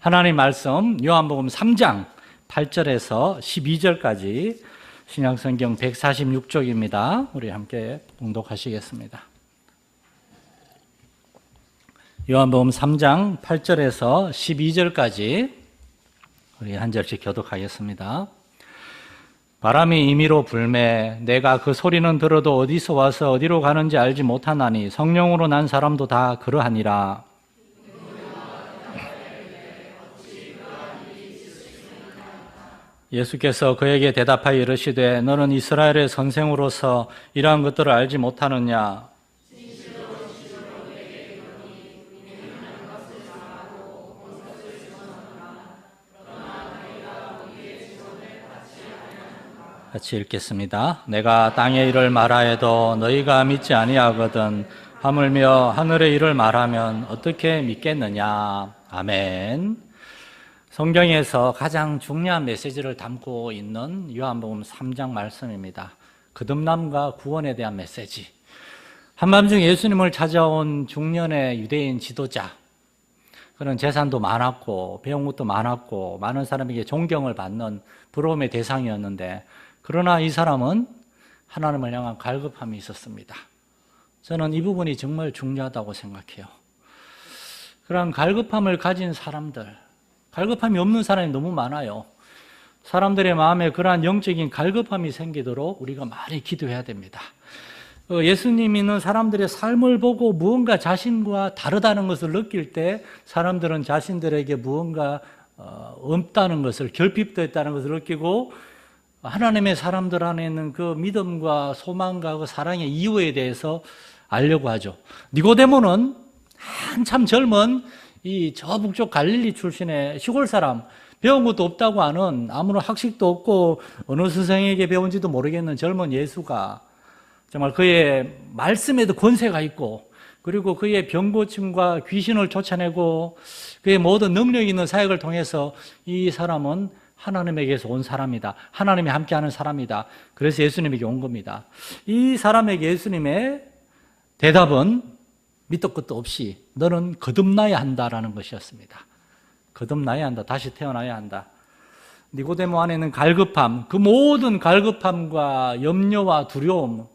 하나님 말씀 요한복음 3장 8절에서 12절까지 신약성경 146쪽입니다. 우리 함께 봉독하시겠습니다. 요한복음 3장 8절에서 12절까지 우리 한 절씩 교독하겠습니다. 바람이 임의로 불매 내가 그 소리는 들어도 어디서 와서 어디로 가는지 알지 못하나니 성령으로 난 사람도 다 그러하니라. 예수께서 그에게 대답하여 이르시되 너는 이스라엘의 선생으로서 이러한 것들을 알지 못하느냐? 같이 읽겠습니다. 내가 땅의 일을 말하여도 너희가 믿지 아니하거든 하물며 하늘의 일을 말하면 어떻게 믿겠느냐? 아멘. 성경에서 가장 중요한 메시지를 담고 있는 요한복음 3장 말씀입니다. 거듭남과 구원에 대한 메시지. 한밤중 예수님을 찾아온 중년의 유대인 지도자. 그런 재산도 많았고 배운 것도 많았고 많은 사람에게 존경을 받는 부러움의 대상이었는데 그러나 이 사람은 하나님을 향한 갈급함이 있었습니다. 저는 이 부분이 정말 중요하다고 생각해요. 그런 갈급함을 가진 사람들, 갈급함이 없는 사람이 너무 많아요. 사람들의 마음에 그러한 영적인 갈급함이 생기도록 우리가 많이 기도해야 됩니다. 예수님 있는 사람들의 삶을 보고 무언가 자신과 다르다는 것을 느낄 때 사람들은 자신들에게 무언가 없다는 것을, 결핍되었다는 것을 느끼고 하나님의 사람들 안에 있는 그 믿음과 소망과 그 사랑의 이유에 대해서 알려고 하죠. 니고데모는 한참 젊은 이 저 북쪽 갈릴리 출신의 시골 사람, 배운 것도 없다고 하는 아무런 학식도 없고 어느 스승에게 배운지도 모르겠는 젊은 예수가 정말 그의 말씀에도 권세가 있고 그리고 그의 병고침과 귀신을 쫓아내고 그의 모든 능력 있는 사역을 통해서 이 사람은 하나님에게서 온 사람이다. 하나님이 함께하는 사람이다. 그래서 예수님에게 온 겁니다. 이 사람에게 예수님의 대답은 밑도 끝도 없이 너는 거듭나야 한다라는 것이었습니다. 거듭나야 한다. 다시 태어나야 한다. 니고데모 안에는 갈급함, 그 모든 갈급함과 염려와 두려움,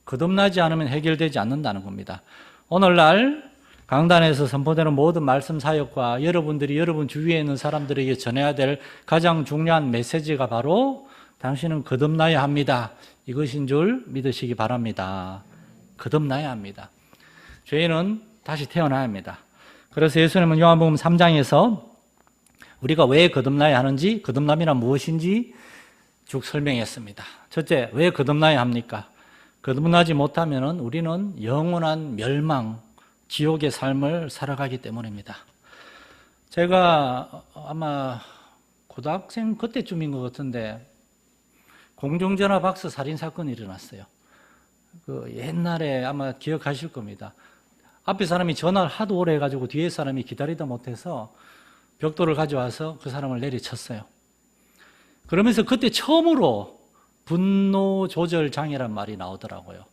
거듭나지 않으면 해결되지 않는다는 겁니다. 오늘날 강단에서 선포되는 모든 말씀 사역과 여러분들이 여러분 주위에 있는 사람들에게 전해야 될 가장 중요한 메시지가 바로 당신은 거듭나야 합니다. 이것인 줄 믿으시기 바랍니다. 거듭나야 합니다. 죄인은 다시 태어나야 합니다. 그래서 예수님은 요한복음 3장에서 우리가 왜 거듭나야 하는지, 거듭남이란 무엇인지 쭉 설명했습니다. 첫째, 왜 거듭나야 합니까? 거듭나지 못하면 우리는 영원한 멸망, 지옥의 삶을 살아가기 때문입니다. 제가 아마 고등학생 그때쯤인 것 같은데 공중전화 박스 살인 사건이 일어났어요. 그 옛날에 아마 기억하실 겁니다. 앞에 사람이 전화를 하도 오래 해가지고 뒤에 사람이 기다리다 못해서 벽돌을 가져와서 그 사람을 내리쳤어요. 그러면서 그때 처음으로 분노 조절 장애란 말이 나오더라고요.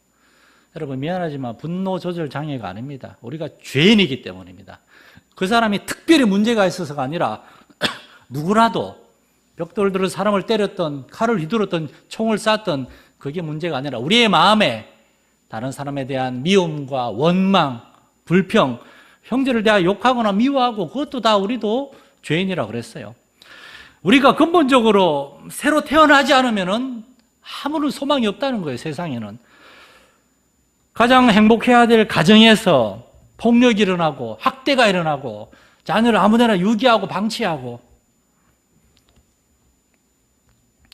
여러분 미안하지만 분노 조절 장애가 아닙니다. 우리가 죄인이기 때문입니다. 그 사람이 특별히 문제가 있어서가 아니라 누구라도 벽돌을 들어 사람을 때렸던, 칼을 휘둘렀던, 총을 쐈던 그게 문제가 아니라 우리의 마음에 다른 사람에 대한 미움과 원망, 불평, 형제를 대하여 욕하거나 미워하고 그것도 다 우리도 죄인이라고 그랬어요. 우리가 근본적으로 새로 태어나지 않으면 아무런 소망이 없다는 거예요, 세상에는. 가장 행복해야 될 가정에서 폭력이 일어나고 학대가 일어나고 자녀를 아무데나 유기하고 방치하고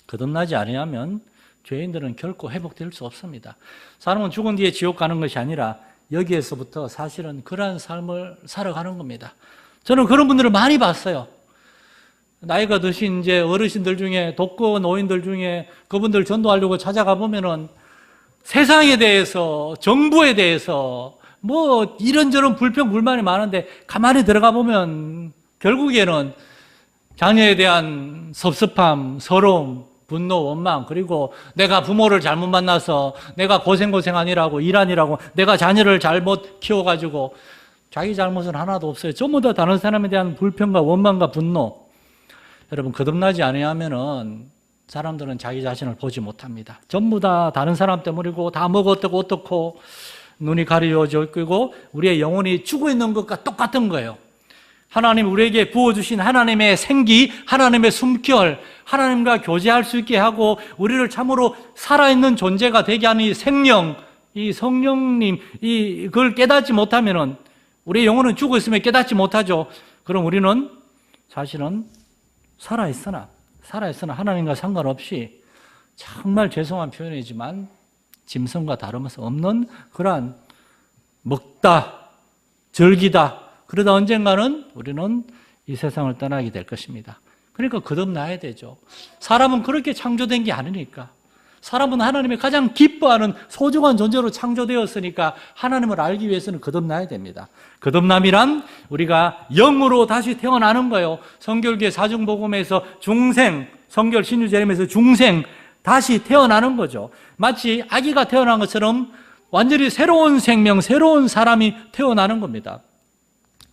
거듭나지 않으면 죄인들은 결코 회복될 수 없습니다. 사람은 죽은 뒤에 지옥 가는 것이 아니라 여기에서부터 사실은 그러한 삶을 살아가는 겁니다. 저는 그런 분들을 많이 봤어요. 나이가 드신 이제 어르신들 중에 독거 노인들 중에 그분들 전도하려고 찾아가 보면은 세상에 대해서, 정부에 대해서 뭐 이런저런 불평, 불만이 많은데 가만히 들어가 보면 결국에는 자녀에 대한 섭섭함, 서러움, 분노, 원망, 그리고 내가 부모를 잘못 만나서 내가 고생하느라고 일하느라고 내가 자녀를 잘못 키워가지고 자기 잘못은 하나도 없어요. 전부 다 다른 사람에 대한 불평과 원망과 분노. 여러분, 거듭나지 아니하면은 사람들은 자기 자신을 보지 못합니다. 전부 다 다른 사람 때문이고, 다 먹었다고 어떻고, 눈이 가려져 있고, 우리의 영혼이 죽어 있는 것과 똑같은 거예요. 하나님 우리에게 부어주신 하나님의 생기, 하나님의 숨결, 하나님과 교제할 수 있게 하고 우리를 참으로 살아있는 존재가 되게 하는 이 생명, 이 성령님, 그걸 깨닫지 못하면은 우리의 영혼은 죽어 있으면 깨닫지 못하죠. 그럼 우리는 사실은 살아있으나 하나님과 상관없이 정말 죄송한 표현이지만 짐승과 다름없이 없는 그러한 먹다, 즐기다, 그러다 언젠가는 우리는 이 세상을 떠나게 될 것입니다. 그러니까 거듭나야 되죠. 사람은 그렇게 창조된 게 아니니까. 사람은 하나님의 가장 기뻐하는 소중한 존재로 창조되었으니까 하나님을 알기 위해서는 거듭나야 됩니다. 거듭남이란 우리가 영으로 다시 태어나는 거예요. 성결교회 사중복음에서 중생, 성결 신유 제림에서 중생, 다시 태어나는 거죠. 마치 아기가 태어난 것처럼 완전히 새로운 생명, 새로운 사람이 태어나는 겁니다.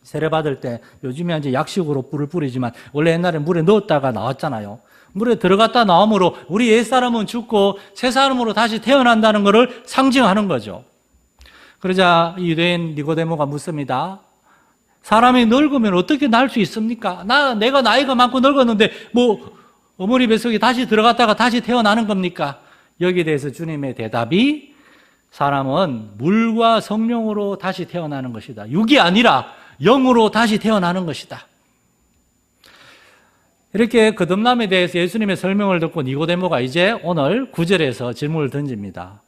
세례받을 때 요즘에 이제 약식으로 불을 뿌리지만 원래 옛날에 물에 넣었다가 나왔잖아요. 물에 들어갔다 나옴으로 우리 옛사람은 죽고 새 사람으로 다시 태어난다는 것을 상징하는 거죠. 그러자 유대인 니고데모가 묻습니다. 사람이 늙으면 어떻게 날 수 있습니까? 내가 나이가 많고 늙었는데 어머니 뱃속에 다시 들어갔다가 다시 태어나는 겁니까? 여기에 대해서 주님의 대답이 사람은 물과 성령으로 다시 태어나는 것이다. 육이 아니라 영으로 다시 태어나는 것이다. 이렇게 거듭남에 대해서 예수님의 설명을 듣고 니고데모가 이제 오늘 9절에서 질문을 던집니다.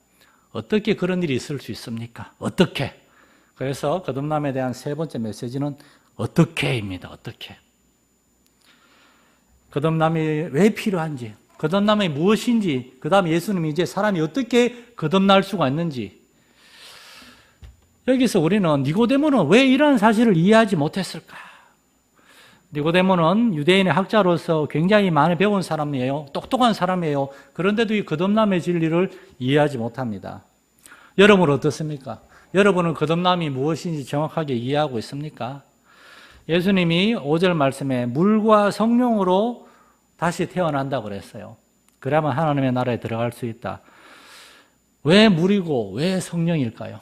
어떻게 그런 일이 있을 수 있습니까? 어떻게? 그래서 거듭남에 대한 세 번째 메시지는 어떻게입니다. 어떻게? 거듭남이 왜 필요한지, 거듭남이 무엇인지, 그 다음에 예수님이 이제 사람이 어떻게 거듭날 수가 있는지, 여기서 우리는 니고데모는 왜 이러한 사실을 이해하지 못했을까? 니고데모는 유대인의 학자로서 굉장히 많이 배운 사람이에요. 똑똑한 사람이에요. 그런데도 이 거듭남의 진리를 이해하지 못합니다. 여러분은 어떻습니까? 여러분은 거듭남이 무엇인지 정확하게 이해하고 있습니까? 예수님이 5절 말씀에 물과 성령으로 다시 태어난다고 그랬어요. 그러면 하나님의 나라에 들어갈 수 있다. 왜 물이고 왜 성령일까요?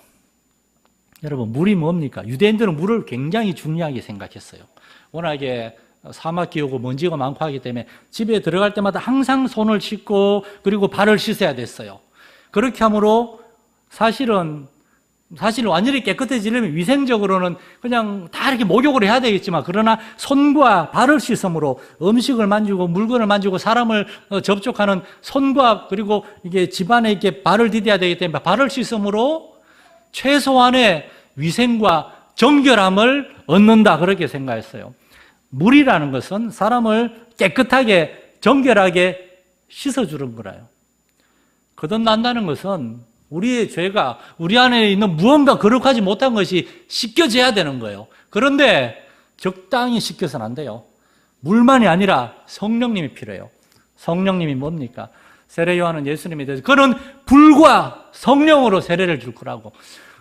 여러분, 물이 뭡니까? 유대인들은 물을 굉장히 중요하게 생각했어요. 워낙에 사막 기후고 먼지가 많고 하기 때문에 집에 들어갈 때마다 항상 손을 씻고 그리고 발을 씻어야 됐어요. 그렇게 함으로 사실 완전히 깨끗해지려면 위생적으로는 그냥 다 이렇게 목욕을 해야 되겠지만, 그러나 손과 발을 씻음으로 음식을 만지고 물건을 만지고 사람을 접촉하는 손과 그리고 이게 집안에 이렇게 발을 디뎌야 되기 때문에 발을 씻음으로 최소한의 위생과 정결함을 얻는다, 그렇게 생각했어요. 물이라는 것은 사람을 깨끗하게 정결하게 씻어주는 거라요. 거듭난다는 것은 우리의 죄가 우리 안에 있는 무언가 거룩하지 못한 것이 씻겨져야 되는 거예요. 그런데 적당히 씻겨서는 안 돼요. 물만이 아니라 성령님이 필요해요. 성령님이 뭡니까? 세례 요한은 예수님에 대해서 그는 불과 성령으로 세례를 줄 거라고.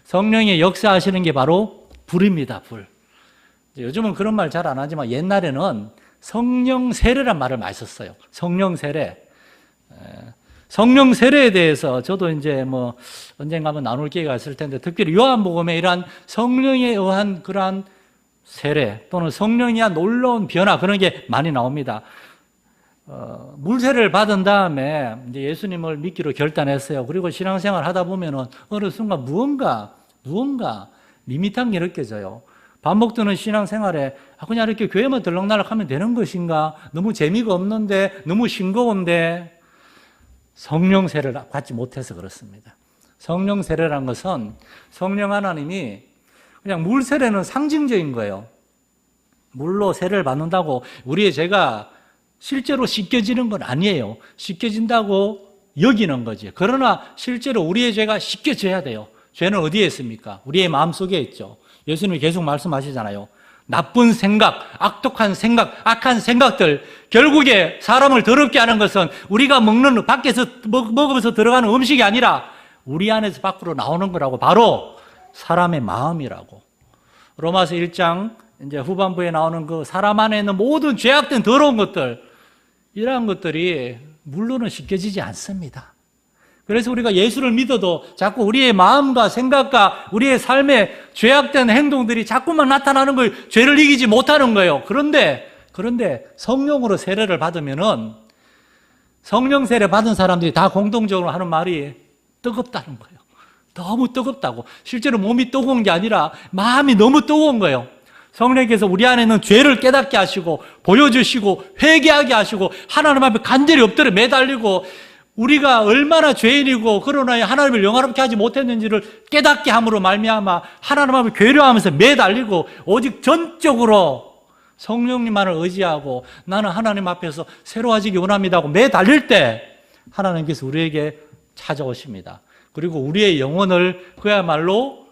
성령이 역사하시는 게 바로 불입니다. 불. 요즘은 그런 말 잘 안 하지만 옛날에는 성령 세례란 말을 많이 썼어요. 성령 세례. 성령 세례에 대해서 저도 이제 언젠가 한번 나눌 기회가 있을 텐데, 특별히 요한복음에 이러한 성령에 의한 그러한 세례 또는 성령에 의한 놀라운 변화, 그런 게 많이 나옵니다. 물세례를 받은 다음에 이제 예수님을 믿기로 결단했어요. 그리고 신앙생활 하다 보면은 어느 순간 무언가 밋밋한 게 느껴져요. 밥 먹드는 신앙생활에 그냥 이렇게 교회만 들락날락 하면 되는 것인가? 너무 재미가 없는데, 너무 싱거운데. 성령 세례를 받지 못해서 그렇습니다. 성령 세례란 것은 성령 하나님이 그냥 물 세례는 상징적인 거예요. 물로 세례를 받는다고 우리의 죄가 실제로 씻겨지는 건 아니에요. 씻겨진다고 여기는 거지. 그러나 실제로 우리의 죄가 씻겨져야 돼요. 죄는 어디에 있습니까? 우리의 마음속에 있죠. 예수님이 계속 말씀하시잖아요. 나쁜 생각, 악독한 생각, 악한 생각들, 결국에 사람을 더럽게 하는 것은 우리가 먹는, 밖에서 먹으면서 들어가는 음식이 아니라 우리 안에서 밖으로 나오는 거라고. 바로 사람의 마음이라고. 로마서 1장 이제 후반부에 나오는 그 사람 안에 있는 모든 죄악된 더러운 것들, 이러한 것들이 물로는 씻겨지지 않습니다. 그래서 우리가 예수를 믿어도 자꾸 우리의 마음과 생각과 우리의 삶에 죄악된 행동들이 자꾸만 나타나는 거예요. 죄를 이기지 못하는 거예요. 그런데 성령으로 세례를 받으면은, 성령 세례 받은 사람들이 다 공동적으로 하는 말이 뜨겁다는 거예요. 너무 뜨겁다고. 실제로 몸이 뜨거운 게 아니라 마음이 너무 뜨거운 거예요. 성령께서 우리 안에 있는 죄를 깨닫게 하시고 보여주시고 회개하게 하시고 하나님 앞에 간절히 엎드려 매달리고 우리가 얼마나 죄인이고 그러나 하나님을 영화롭게 하지 못했는지를 깨닫게 함으로 말미암아 하나님 앞에 괴로워하면서 매달리고 오직 전적으로 성령님만을 의지하고 나는 하나님 앞에서 새로워지기 원합니다 하고 매달릴 때 하나님께서 우리에게 찾아오십니다. 그리고 우리의 영혼을 그야말로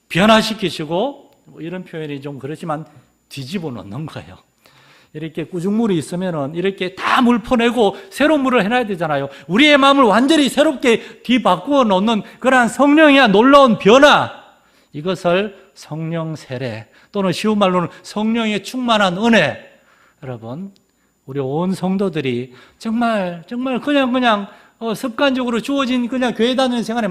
변화시키시고, 이런 표현이 좀 그렇지만 뒤집어 놓는 거예요. 이렇게 꾸중물이 있으면은 이렇게 다 물 퍼내고 새로운 물을 해놔야 되잖아요. 우리의 마음을 완전히 새롭게 뒤바꾸어 놓는 그러한 성령의 놀라운 변화, 이것을 성령 세례 또는 쉬운 말로는 성령의 충만한 은혜, 여러분 우리 온 성도들이 정말 그냥 습관적으로 주어진 그냥 교회 다니는 생활에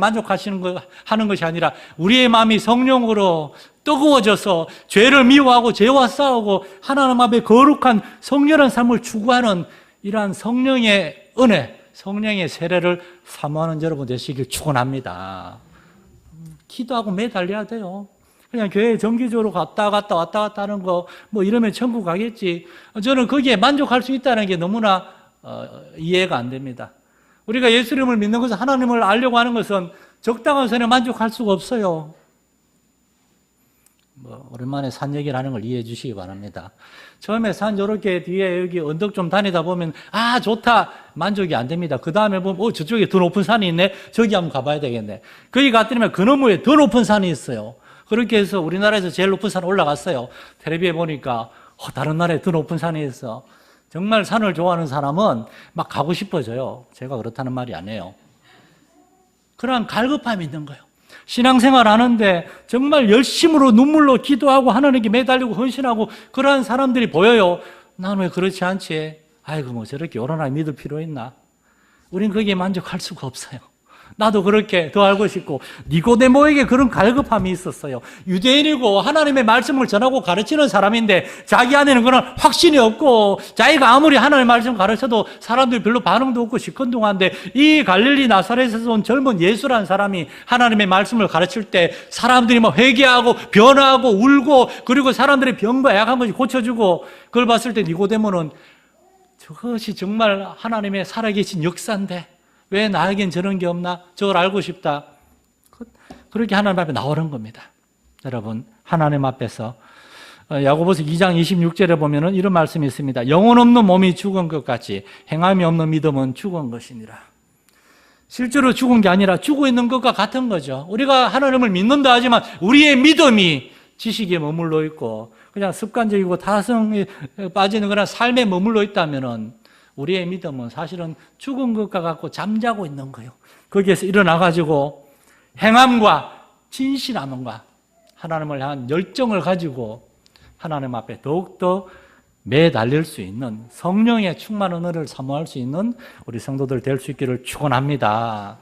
하는 것이 아니라 우리의 마음이 성령으로 뜨거워져서 죄를 미워하고 죄와 싸우고 하나님 앞에 거룩한 성결한 삶을 추구하는 이러한 성령의 은혜, 성령의 세례를 사모하는 여러분 되시길 축원합니다. 기도하고 매달려야 돼요. 그냥 교회에 정기적으로 왔다 갔다 하는 거 뭐 이러면 천국 가겠지. 저는 거기에 만족할 수 있다는 게 너무나 이해가 안 됩니다. 우리가 예수님을 믿는 것은, 하나님을 알려고 하는 것은 적당한 선에 만족할 수가 없어요. 오랜만에 산 얘기를 하는 걸 이해해 주시기 바랍니다. 처음에 산 저렇게 뒤에 여기 언덕 좀 다니다 보면 좋다, 만족이 안 됩니다. 그 다음에 보면 저쪽에 더 높은 산이 있네, 저기 한번 가봐야 되겠네. 거기 갔더니만 그 너머에 더 높은 산이 있어요. 그렇게 해서 우리나라에서 제일 높은 산 올라갔어요. 텔레비에 보니까 다른 나라에 더 높은 산이 있어. 정말 산을 좋아하는 사람은 막 가고 싶어져요. 제가 그렇다는 말이 아니에요. 그러한 갈급함이 있는 거예요. 신앙생활 하는데 정말 열심으로 눈물로 기도하고 하나님께 매달리고 헌신하고 그러한 사람들이 보여요. 나는 왜 그렇지 않지? 아이고 뭐 저렇게 요란하게 믿을 필요 있나? 우린 거기에 만족할 수가 없어요. 나도 그렇게 더 알고 싶고, 니고데모에게 그런 갈급함이 있었어요. 유대인이고 하나님의 말씀을 전하고 가르치는 사람인데 자기 안에는 그런 확신이 없고, 자기가 아무리 하나님의 말씀 가르쳐도 사람들이 별로 반응도 없고 시큰둥한데, 이 갈릴리 나사렛에서 온 젊은 예수라는 사람이 하나님의 말씀을 가르칠 때 사람들이 막 회개하고 변화하고 울고, 그리고 사람들의 병과 약한 것이 고쳐주고, 그걸 봤을 때 니고데모는 저것이 정말 하나님의 살아계신 역사인데 왜 나에겐 저런 게 없나? 저걸 알고 싶다. 그렇게 하나님 앞에 나오는 겁니다. 여러분, 하나님 앞에서 야고보서 2장 26절에 보면은 이런 말씀이 있습니다. 영혼 없는 몸이 죽은 것 같이 행함이 없는 믿음은 죽은 것이니라. 실제로 죽은 게 아니라 죽어 있는 것과 같은 거죠. 우리가 하나님을 믿는다 하지만 우리의 믿음이 지식에 머물러 있고 그냥 습관적이고 타성에 빠지는 그런 삶에 머물러 있다면은 우리의 믿음은 사실은 죽은 것과 같고 잠자고 있는 거예요. 거기에서 일어나가지고 행함과 진실함과 하나님을 향한 열정을 가지고 하나님 앞에 더욱더 매달릴 수 있는 성령의 충만한 은혜를 사모할 수 있는 우리 성도들 될 수 있기를 축원합니다.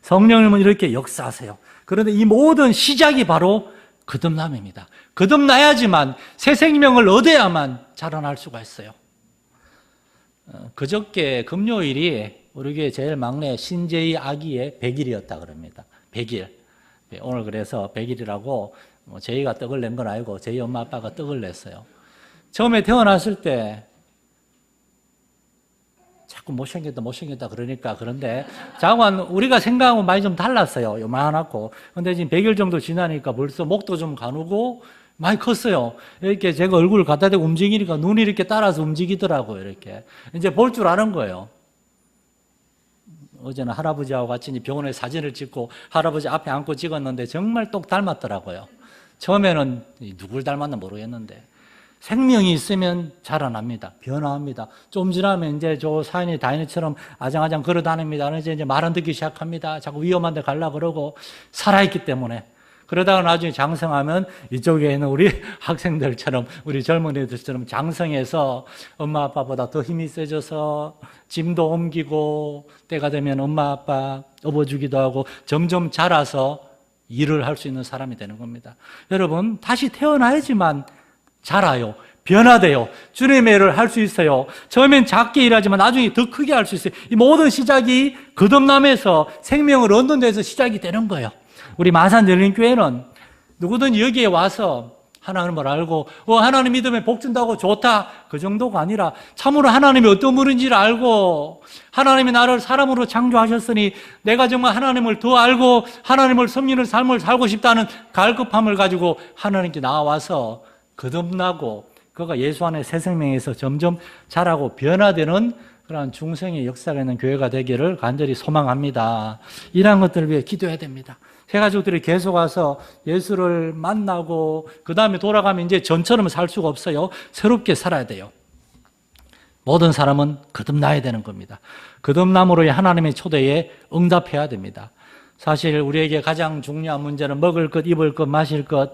성령님은 이렇게 역사하세요. 그런데 이 모든 시작이 바로 거듭남입니다. 거듭나야지만 새 생명을 얻어야만 자라날 수가 있어요. 그저께 금요일이 우리 교회 제일 막내 신재희 아기의 100일이었다 그럽니다. 100일. 오늘 그래서 100일이라고 제이가 떡을 낸 건 아니고 제이 엄마 아빠가 떡을 냈어요. 처음에 태어났을 때 자꾸 못생겼다 그러니까. 그런데 자관 우리가 생각하고 많이 좀 달랐어요. 요만하고. 근데 지금 100일 정도 지나니까 벌써 목도 좀 가누고 많이 컸어요. 이렇게 제가 얼굴을 갖다 대고 움직이니까 눈이 이렇게 따라서 움직이더라고요. 이렇게. 이제 볼 줄 아는 거예요. 어제는 할아버지하고 같이 병원에 사진을 찍고 할아버지 앞에 앉고 찍었는데 정말 똑 닮았더라고요. 처음에는 누굴 닮았나 모르겠는데 생명이 있으면 자라납니다. 변화합니다. 좀 지나면 이제 저 사인이 다인이처럼 아장아장 걸어 다닙니다. 이제 말 안 듣기 시작합니다. 자꾸 위험한 데 가려고 그러고 살아있기 때문에. 그러다가 나중에 장성하면 이쪽에 있는 우리 학생들처럼, 우리 젊은이들처럼 장성해서 엄마 아빠보다 더 힘이 세져서 짐도 옮기고 때가 되면 엄마 아빠 업어주기도 하고 점점 자라서 일을 할 수 있는 사람이 되는 겁니다. 여러분, 다시 태어나야지만 자라요. 변화돼요. 주님의 일을 할 수 있어요. 처음엔 작게 일하지만 나중에 더 크게 할 수 있어요. 이 모든 시작이 거듭남에서 생명을 얻는 데서 시작이 되는 거예요. 우리 마산 열린교회는 누구든 여기에 와서 하나님을 알고 하나님 믿으면 복 준다고 좋다, 그 정도가 아니라 참으로 하나님이 어떤 분인지를 알고 하나님이 나를 사람으로 창조하셨으니 내가 정말 하나님을 더 알고 하나님을 섬기는 삶을 살고 싶다는 갈급함을 가지고 하나님께 나와서 거듭나고 그가 예수 안에 새 생명에서 점점 자라고 변화되는 그러한 중생의 역사가 있는 교회가 되기를 간절히 소망합니다. 이러한 것들을 위해 기도해야 됩니다. 새 가족들이 계속 와서 예수를 만나고 그 다음에 돌아가면 이제 전처럼 살 수가 없어요. 새롭게 살아야 돼요. 모든 사람은 거듭나야 되는 겁니다. 거듭남으로의 하나님의 초대에 응답해야 됩니다. 사실 우리에게 가장 중요한 문제는 먹을 것, 입을 것, 마실 것,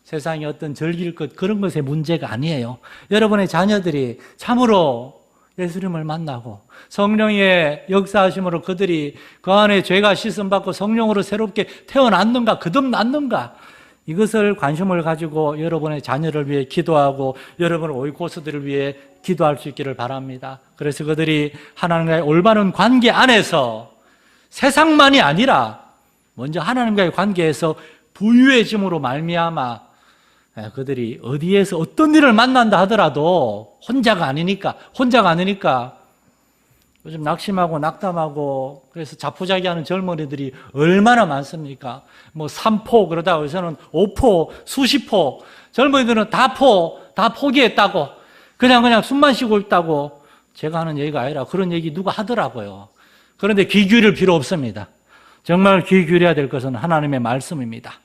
세상의 어떤 즐길 것, 그런 것의 문제가 아니에요. 여러분의 자녀들이 참으로 예수님을 만나고 성령의 역사하심으로 그들이 그 안에 죄가 씻음받고 성령으로 새롭게 태어났는가, 거듭났는가, 이것을 관심을 가지고 여러분의 자녀를 위해 기도하고 여러분의 오이코스들을 위해 기도할 수 있기를 바랍니다. 그래서 그들이 하나님과의 올바른 관계 안에서 세상만이 아니라 먼저 하나님과의 관계에서 부유해짐으로 말미암아 그들이 어디에서 어떤 일을 만난다 하더라도 혼자가 아니니까 요즘 낙심하고 낙담하고 그래서 자포자기하는 젊은이들이 얼마나 많습니까? 3포 그러다가 여기서는 5포, 수십포, 젊은이들은 다 포기했다고 그냥 숨만 쉬고 있다고. 제가 하는 얘기가 아니라 그런 얘기 누가 하더라고요. 그런데 귀 기울일 필요 없습니다. 정말 귀 기울여야 될 것은 하나님의 말씀입니다.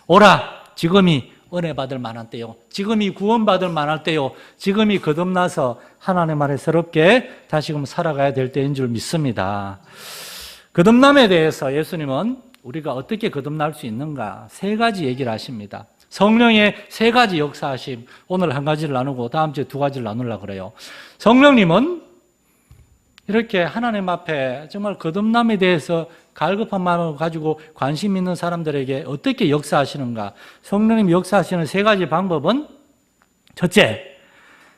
오라, 지금이 은혜 받을 만한 때요. 지금이 구원받을 만할 때요. 지금이 거듭나서 하나님 아래 새롭게 다시금 살아가야 될 때인 줄 믿습니다. 거듭남에 대해서 예수님은 우리가 어떻게 거듭날 수 있는가 3가지 얘기를 하십니다. 성령의 3가지 역사하심, 오늘 1가지를 나누고 다음 주에 2가지를 나누려고 그래요. 성령님은 이렇게 하나님 앞에 정말 거듭남에 대해서 갈급한 마음을 가지고 관심 있는 사람들에게 어떻게 역사하시는가. 성령님이 역사하시는 3가지 방법은, 첫째,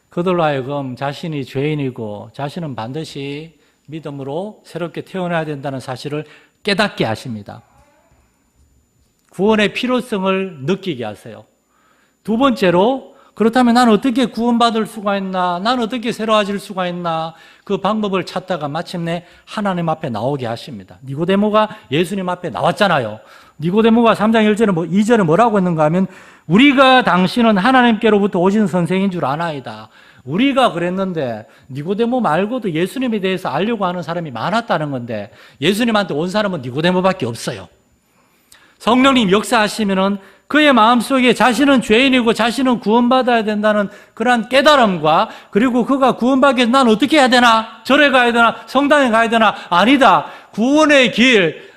그들로 하여금 자신이 죄인이고 자신은 반드시 믿음으로 새롭게 태어나야 된다는 사실을 깨닫게 하십니다. 구원의 필요성을 느끼게 하세요. 2번째로, 그렇다면 나는 어떻게 구원받을 수가 있나? 나는 어떻게 새로워질 수가 있나? 그 방법을 찾다가 마침내 하나님 앞에 나오게 하십니다. 니고데모가 예수님 앞에 나왔잖아요. 니고데모가 3장 2절에 뭐라고 했는가 하면, 우리가 당신은 하나님께로부터 오신 선생인 줄 아나이다. 우리가 그랬는데 니고데모 말고도 예수님에 대해서 알려고 하는 사람이 많았다는 건데 예수님한테 온 사람은 니고데모밖에 없어요. 성령님 역사하시면은 그의 마음속에 자신은 죄인이고 자신은 구원받아야 된다는 그러한 깨달음과, 그리고 그가 구원받기 위해서 난 어떻게 해야 되나? 절에 가야 되나? 성당에 가야 되나? 아니다. 구원의 길,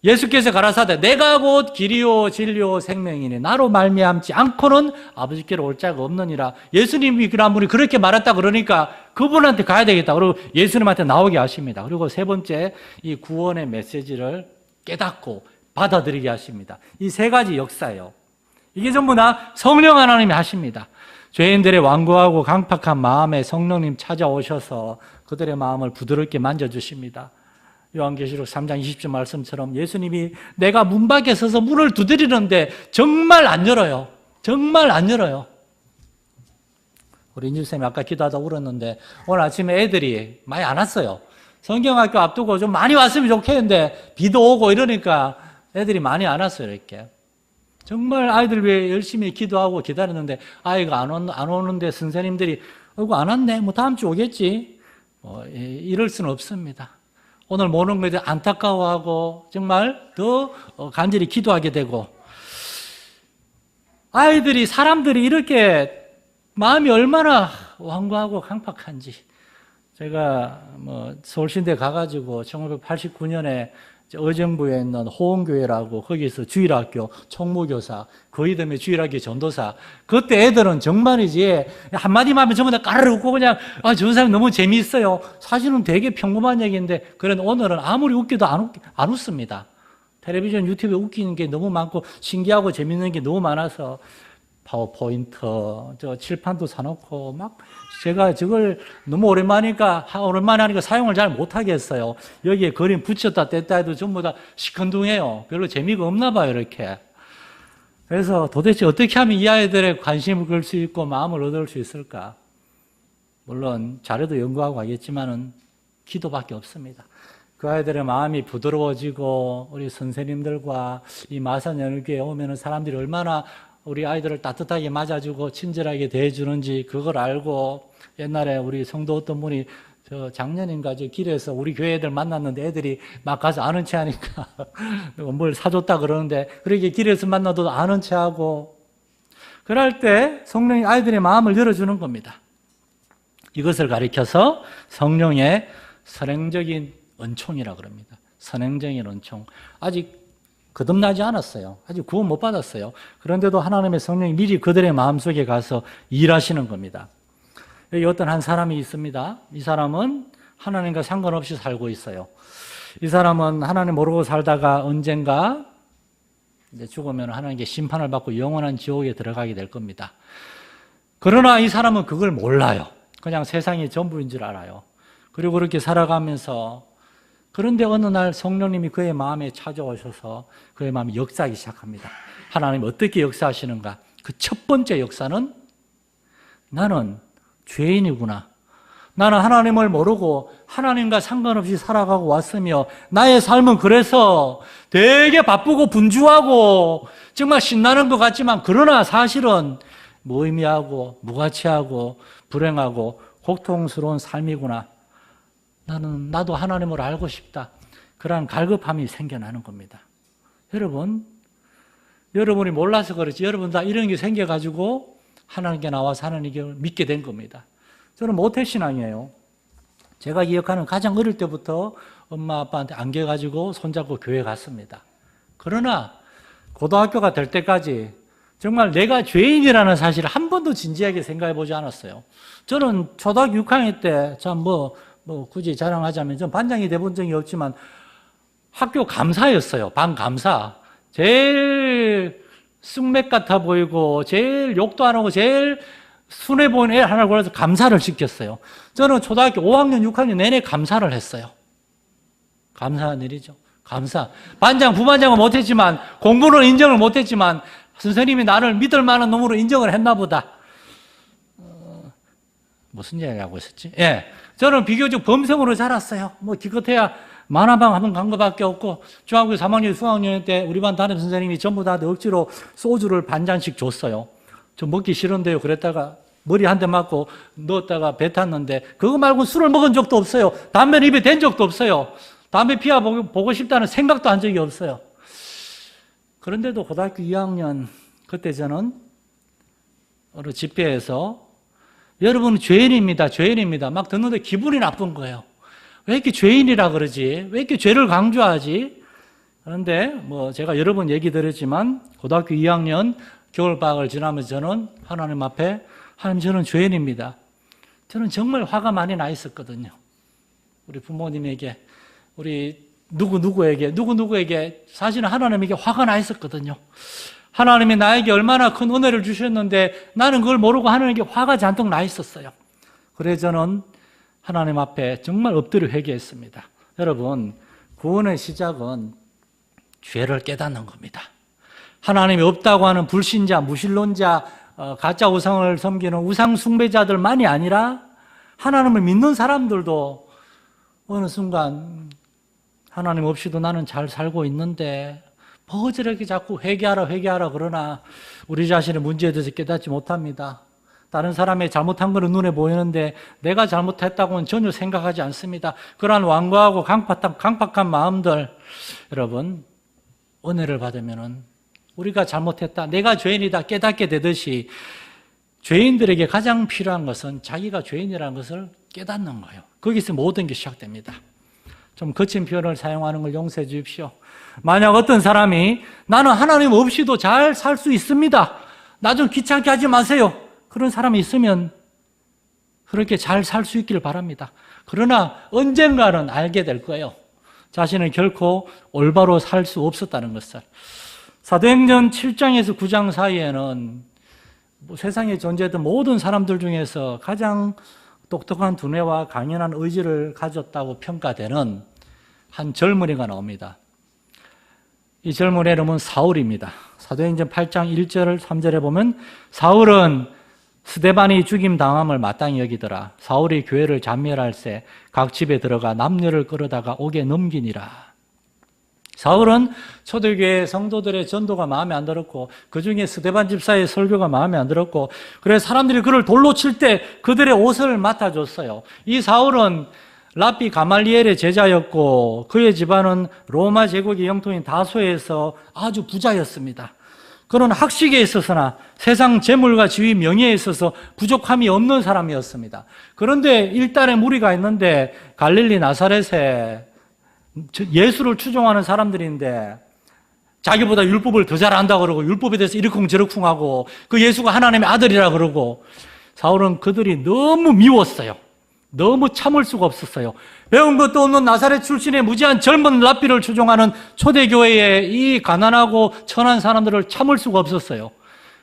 예수께서 가라사대 내가 곧 길이요 진리요 생명이니 나로 말미암지 않고는 아버지께로 올 자가 없느니라. 예수님이 그런 분이 그렇게 말했다 그러니까 그분한테 가야 되겠다. 그리고 예수님한테 나오게 하십니다. 그리고 3번째, 이 구원의 메시지를 깨닫고 받아들이게 하십니다. 이 3가지 역사예요. 이게 전부 다 성령 하나님이 하십니다. 죄인들의 완고하고 강팍한 마음에 성령님 찾아오셔서 그들의 마음을 부드럽게 만져주십니다. 요한계시록 3장 20절 말씀처럼 예수님이 내가 문 밖에 서서 문을 두드리는데 정말 안 열어요. 정말 안 열어요. 우리 인주쌤이 아까 기도하다 울었는데 오늘 아침에 애들이 많이 안 왔어요. 성경학교 앞두고 좀 많이 왔으면 좋겠는데 비도 오고 이러니까 애들이 많이 안 왔어요. 이렇게 정말 아이들 위해 열심히 기도하고 기다렸는데 아이가 안 오는데 선생님들이 안 왔네, 다음 주 오겠지, 이럴 수는 없습니다. 오늘 모르는 것에 안타까워하고 정말 더 간절히 기도하게 되고, 아이들이, 사람들이 이렇게 마음이 얼마나 완고하고 강팍한지. 제가 서울신대 가가지고 1989년에 의정부에 있는 호원교회라고 거기서 주일학교 총무교사, 그 이듬해 주일학교 전도사. 그때 애들은 정말이지 한마디만 하면 전부 다 까르르 웃고 그냥 저 사람 너무 재미있어요. 사실은 되게 평범한 얘기인데 그런 오늘은 아무리 웃겨도 안 웃습니다. 텔레비전 유튜브에 웃기는 게 너무 많고 신기하고 재밌는 게 너무 많아서 파워포인트, 칠판도 사놓고 막 제가 저걸 너무 오랜만에 하니까 사용을 잘 못하겠어요. 여기에 그림 붙였다 뗐다 해도 전부 다 시큰둥해요. 별로 재미가 없나 봐요, 이렇게. 그래서 도대체 어떻게 하면 이 아이들의 관심을 끌 수 있고 마음을 얻을 수 있을까? 물론 자료도 연구하고 하겠지만은 기도밖에 없습니다. 그 아이들의 마음이 부드러워지고 우리 선생님들과 이 마산연합교회에 오면은 사람들이 얼마나 우리 아이들을 따뜻하게 맞아주고 친절하게 대해주는지 그걸 알고 옛날에 우리 성도 어떤 분이 작년인가 길에서 우리 교회 애들 만났는데 애들이 막 가서 아는 체 하니까 뭘 사줬다 그러는데 그렇게 길에서 만나도 아는 체 하고 그럴 때 성령이 아이들의 마음을 열어주는 겁니다. 이것을 가리켜서 성령의 선행적인 은총이라 그럽니다. 선행적인 은총. 아직 거듭나지 않았어요. 아직 구원 못 받았어요. 그런데도 하나님의 성령이 미리 그들의 마음속에 가서 일하시는 겁니다. 여기 어떤 한 사람이 있습니다. 이 사람은 하나님과 상관없이 살고 있어요. 이 사람은 하나님 모르고 살다가 언젠가 이제 죽으면 하나님께 심판을 받고 영원한 지옥에 들어가게 될 겁니다. 그러나 이 사람은 그걸 몰라요. 그냥 세상이 전부인 줄 알아요. 그리고 그렇게 살아가면서 그런데 어느 날 성령님이 그의 마음에 찾아오셔서 그의 마음이 역사하기 시작합니다. 하나님이 어떻게 역사하시는가? 그 첫 번째 역사는 나는 죄인이구나. 나는 하나님을 모르고 하나님과 상관없이 살아가고 왔으며 나의 삶은 그래서 되게 바쁘고 분주하고 정말 신나는 것 같지만 그러나 사실은 무의미하고 무가치하고 불행하고 고통스러운 삶이구나. 나도 하나님을 알고 싶다. 그러한 갈급함이 생겨나는 겁니다. 여러분이 몰라서 그렇지 여러분 다 이런 게 생겨가지고 하나님께 나와서 하나님께 믿게 된 겁니다. 저는 모태신앙이에요. 제가 기억하는 가장 어릴 때부터 엄마 아빠한테 안겨가지고 손잡고 교회 갔습니다. 그러나 고등학교가 될 때까지 정말 내가 죄인이라는 사실을 한 번도 진지하게 생각해 보지 않았어요. 저는 초등학교 6학년 때 굳이 자랑하자면 전 반장이 돼본 적이 없지만 학교 감사였어요. 반 감사. 제일 쑥맥 같아 보이고 제일 욕도 안 하고 제일 순해 보이는 애 하나 골라서 감사를 시켰어요. 저는 초등학교 5학년, 6학년 내내 감사를 했어요. 감사한 일이죠. 감사. 반장, 부반장은 못했지만 공부는 인정을 못했지만 선생님이 나를 믿을 만한 놈으로 인정을 했나 보다. 무슨 이야기하고 있었지? 예. 저는 비교적 범성으로 자랐어요. 기껏해야 만화방 한 번 간 것밖에 없고 중학교 3학년, 수학년 때 우리 반 담임 선생님이 전부 다 억지로 소주를 반 잔씩 줬어요. 저 먹기 싫은데요. 그랬다가 머리 한 대 맞고 넣었다가 배 탔는데 그거 말고 술을 먹은 적도 없어요. 담배는 입에 댄 적도 없어요. 담배 피워 보고 싶다는 생각도 한 적이 없어요. 그런데도 고등학교 2학년 그때 저는 어느 집회에서 여러분은 죄인입니다. 죄인입니다. 막 듣는데 기분이 나쁜 거예요. 왜 이렇게 죄인이라 그러지? 왜 이렇게 죄를 강조하지? 그런데 제가 여러 번 얘기 드렸지만 고등학교 2학년 겨울방학을 지나면서 저는 하나님 앞에 하나님 저는 죄인입니다. 저는 정말 화가 많이 나 있었거든요. 우리 부모님에게 우리 누구에게 사실은 하나님에게 화가 나 있었거든요. 하나님이 나에게 얼마나 큰 은혜를 주셨는데 나는 그걸 모르고 하나님께 화가 잔뜩 나 있었어요. 그래서 저는 하나님 앞에 정말 엎드려 회개했습니다. 여러분, 구원의 시작은 죄를 깨닫는 겁니다. 하나님이 없다고 하는 불신자, 무신론자, 가짜 우상을 섬기는 우상 숭배자들만이 아니라 하나님을 믿는 사람들도 어느 순간 하나님 없이도 나는 잘 살고 있는데 저렇게 자꾸 회개하라 그러나 우리 자신의 문제에 대해서 깨닫지 못합니다. 다른 사람의 잘못한 것은 눈에 보이는데 내가 잘못했다고는 전혀 생각하지 않습니다. 그러한 완고하고 강팍한 마음들, 여러분 은혜를 받으면은 우리가 잘못했다, 내가 죄인이다 깨닫게 되듯이 죄인들에게 가장 필요한 것은 자기가 죄인이라는 것을 깨닫는 거예요. 거기서 모든 게 시작됩니다. 좀 거친 표현을 사용하는 걸 용서해 주십시오. 만약 어떤 사람이 나는 하나님 없이도 잘 살 수 있습니다. 나 좀 귀찮게 하지 마세요. 그런 사람이 있으면 그렇게 잘 살 수 있기를 바랍니다. 그러나 언젠가는 알게 될 거예요. 자신은 결코 올바로 살 수 없었다는 것을. 사도행전 7장에서 9장 사이에는 세상에 존재했던 모든 사람들 중에서 가장 똑똑한 두뇌와 강인한 의지를 가졌다고 평가되는 한 젊은이가 나옵니다. 이 젊은이의 이름은 사울입니다. 사도행전 8장 1절 3절에 보면 사울은 스데반이 죽임 당함을 마땅히 여기더라. 사울이 교회를 잔멸할세 각 집에 들어가 남녀를 끌어다가 옥에 넘기니라. 사울은 초대교회 성도들의 전도가 마음에 안 들었고 그중에 스데반 집사의 설교가 마음에 안 들었고 그래서 사람들이 그를 돌로 칠 때 그들의 옷을 맡아줬어요. 이 사울은 랍비 가말리엘의 제자였고 그의 집안은 로마 제국의 영토인 다소에서 아주 부자였습니다. 그는 학식에 있어서나 세상 재물과 지위, 명예에 있어서 부족함이 없는 사람이었습니다. 그런데 일단의 무리가 있는데 갈릴리 나사렛에 예수를 추종하는 사람들인데 자기보다 율법을 더 잘한다고 그러고 율법에 대해서 이러쿵저러쿵 하고 그 예수가 하나님의 아들이라 그러고 사울은 그들이 너무 미웠어요. 너무 참을 수가 없었어요. 배운 것도 없는 나사렛 출신의 무지한 젊은 랍비를 추종하는 초대교회의 이 가난하고 천한 사람들을 참을 수가 없었어요.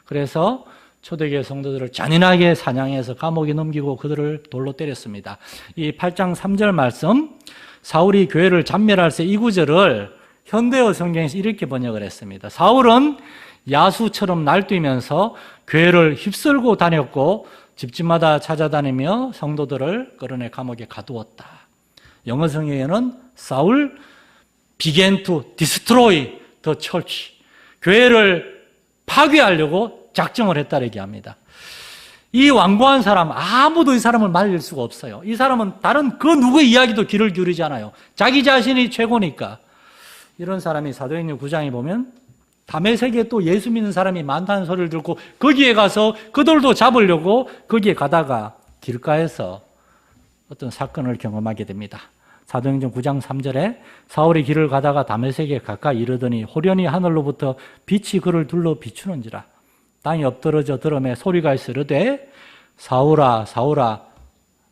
그래서 초대교회 성도들을 잔인하게 사냥해서 감옥에 넘기고 그들을 돌로 때렸습니다. 이 8장 3절 말씀 사울이 교회를 잔멸할세 이 구절을 현대어 성경에서 이렇게 번역을 했습니다. 사울은 야수처럼 날뛰면서 교회를 휩쓸고 다녔고 집집마다 찾아다니며 성도들을 끌어내 감옥에 가두었다. 영어 성경에는 사울 began to destroy the church. 교회를 파괴하려고 작정을 했다 얘기합니다. 이 완고한 사람 아무도 이 사람을 말릴 수가 없어요. 이 사람은 다른 그 누구의 이야기도 귀를 기울이지 않아요. 자기 자신이 최고니까. 이런 사람이 사도행전 9장에 보면 다메섹에 또 예수 믿는 사람이 많다는 소리를 듣고 거기에 가서 그들도 잡으려고 거기에 가다가 길가에서 어떤 사건을 경험하게 됩니다. 사도행전 9장 3절에 사울이 길을 가다가 다메섹에 가까이 이르더니 호련히 하늘로부터 빛이 그를 둘러 비추는지라. 땅이 엎드러져 들음에 소리가 있어 이르되 사울아 사울아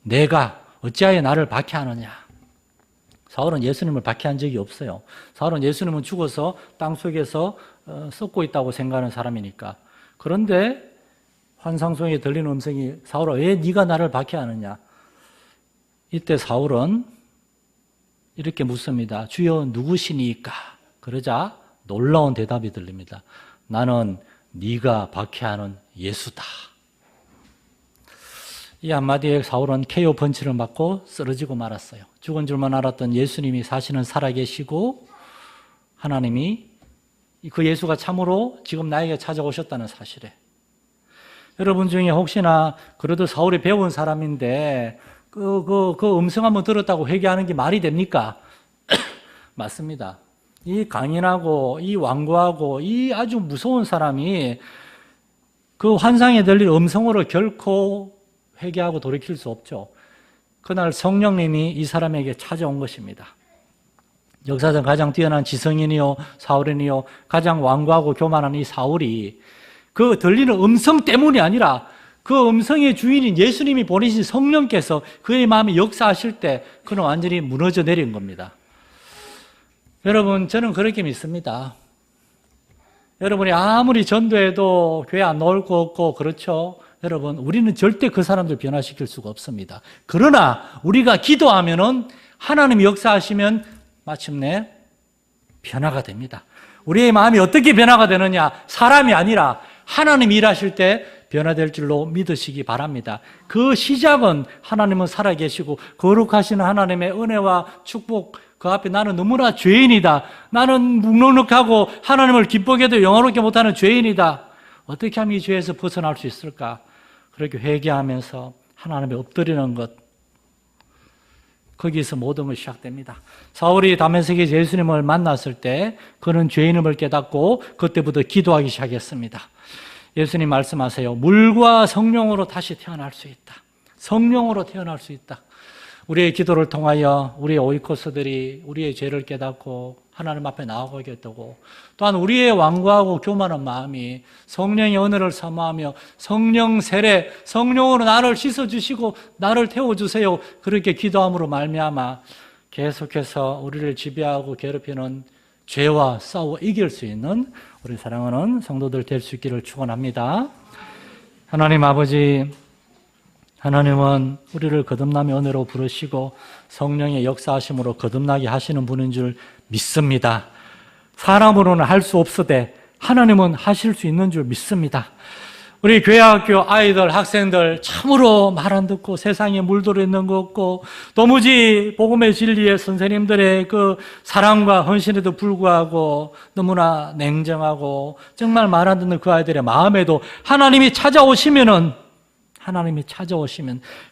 내가 어찌하여 나를 박해하느냐. 사울은 예수님을 박해한 적이 없어요. 사울은 예수님은 죽어서 땅속에서 썩고 있다고 생각하는 사람이니까. 그런데 환상 속에 들리는 음성이 사울아 왜 네가 나를 박해하느냐. 이때 사울은 이렇게 묻습니다. 주여 누구시니까? 그러자 놀라운 대답이 들립니다. 나는 네가 박해하는 예수다. 이 한마디에 사울은 KO 펀치를 맞고 쓰러지고 말았어요. 죽은 줄만 알았던 예수님이 사실은 살아계시고 하나님이 그 예수가 참으로 지금 나에게 찾아오셨다는 사실에. 여러분 중에 혹시나 그래도 사울이 배운 사람인데 그 음성 한번 들었다고 회개하는 게 말이 됩니까? 맞습니다. 이 강인하고 이 완고하고 이 아주 무서운 사람이 그 환상에 들릴 음성으로 결코 회개하고 돌이킬 수 없죠. 그날 성령님이 이 사람에게 찾아온 것입니다. 역사상 가장 뛰어난 지성인이요 사울인이요 가장 완고하고 교만한 이 사울이 그 들리는 음성 때문이 아니라 그 음성의 주인인 예수님이 보내신 성령께서 그의 마음에 역사하실 때 그는 완전히 무너져 내린 겁니다. 여러분 저는 그렇게 믿습니다. 여러분이 아무리 전도해도 교회 안 나올 거 없고 그렇죠. 여러분 우리는 절대 그 사람들 변화시킬 수가 없습니다. 그러나 우리가 기도하면은 하나님이 역사하시면 마침내 변화가 됩니다. 우리의 마음이 어떻게 변화가 되느냐? 사람이 아니라 하나님이 일하실 때 변화될 줄로 믿으시기 바랍니다. 그 시작은 하나님은 살아계시고 거룩하신 하나님의 은혜와 축복 그 앞에 나는 너무나 죄인이다. 나는 묵묵하고 하나님을 기쁘게 해도 영화롭게 못하는 죄인이다. 어떻게 하면 이 죄에서 벗어날 수 있을까? 그렇게 회개하면서 하나님에 엎드리는 것, 거기서 모든 것이 시작됩니다. 사울이 다메섹에서 예수님을 만났을 때 그는 죄인임을 깨닫고 그때부터 기도하기 시작했습니다. 예수님 말씀하세요. 물과 성령으로 다시 태어날 수 있다. 성령으로 태어날 수 있다. 우리의 기도를 통하여 우리의 오이코스들이 우리의 죄를 깨닫고 하나님 앞에 나아가게 되고, 또한 우리의 완고하고 교만한 마음이 성령의 은혜를 사모하며 성령 세례, 성령으로 나를 씻어주시고 나를 태워주세요, 그렇게 기도함으로 말미암아 계속해서 우리를 지배하고 괴롭히는 죄와 싸워 이길 수 있는 우리 사랑하는 성도들 될 수 있기를 축원합니다. 하나님 아버지, 하나님은 우리를 거듭남의 은혜로 부르시고 성령의 역사하심으로 거듭나게 하시는 분인 줄 믿습니다. 사람으로는 할 수 없으되 하나님은 하실 수 있는 줄 믿습니다. 우리 교회학교 아이들, 학생들 참으로 말 안 듣고 세상에 물들어 있는 것 없고 도무지 복음의 진리에 선생님들의 그 사랑과 헌신에도 불구하고 너무나 냉정하고 정말 말 안 듣는 그 아이들의 마음에도 하나님이 찾아오시면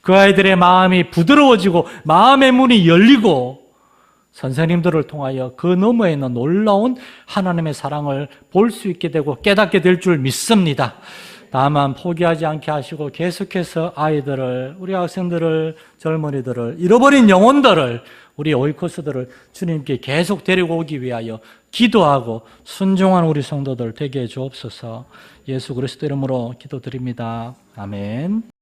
그 아이들의 마음이 부드러워지고 마음의 문이 열리고 선생님들을 통하여 그 너머에 있는 놀라운 하나님의 사랑을 볼 수 있게 되고 깨닫게 될 줄 믿습니다. 다만 포기하지 않게 하시고 계속해서 아이들을, 우리 학생들을, 젊은이들을, 잃어버린 영혼들을, 우리 오이코스들을 주님께 계속 데리고 오기 위하여 기도하고 순종한 우리 성도들 되게 해 주옵소서. 예수 그리스도 이름으로 기도드립니다. 아멘.